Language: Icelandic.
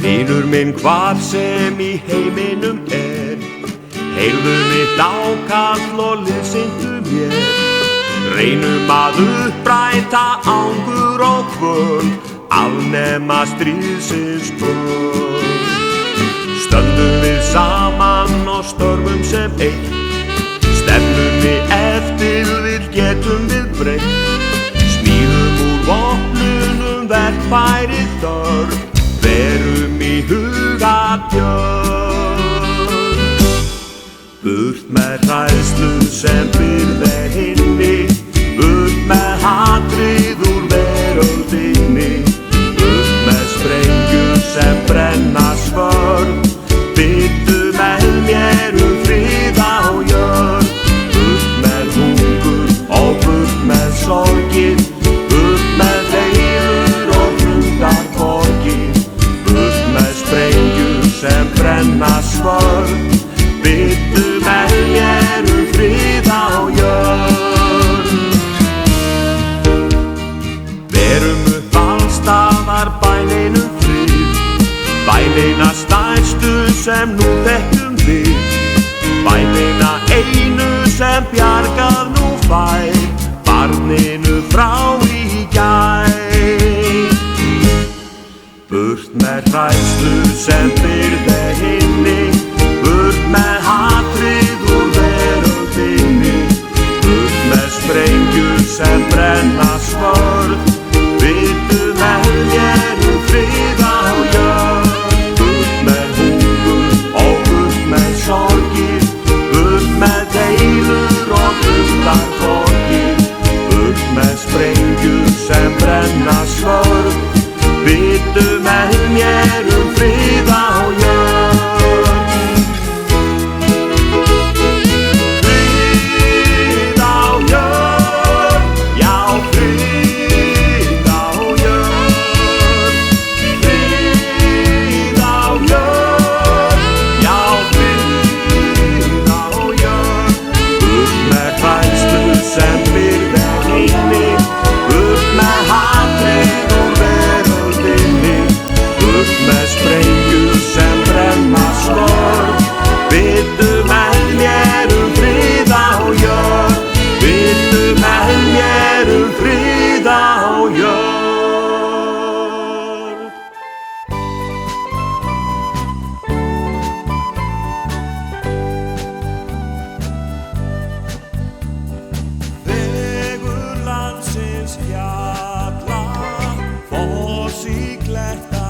Vinur minn hvar sem í heiminum heyrðu mitt ákall og liðsindu mér. Reynum að uppræta angur og kvöl, afnema stríðsins böl. Stöndum við saman og störfum sem eitt, stefnunni eftir við getum við breytt. Smíðum úr vopnunum verkfæri þörf, verum í huga djörf. Burt með hræðslu sem byrði hinni, burt með hatrið úr veröldinni, burt með sprengjur sem brenna svörð. Bittu með mér frið á jörð, burt með hungur og burt með sorgir, burt með deilur og hrundar borgir, burt með sprengjur sem brenna svörð. Bittu með mér frið á jörð. Verum upp allstaðar bæneinum frið, bænina stærstu sem nú þekkjum við, bænina einu sem bjargað nú fær, barninu frá í gær. Burt með hræðslu sem byrði hinni, burt með hatrið úr veröldinni, burt með sprengjur sem brenna svörð. Bittu með mér frið á jörð, burt með hungur og burt með sorgir, burt með deilur og hrundar borgir, burt með sprengjur sem brenna svörð. Bittu með mér frið á jörð. Fjalla, foss í kletta.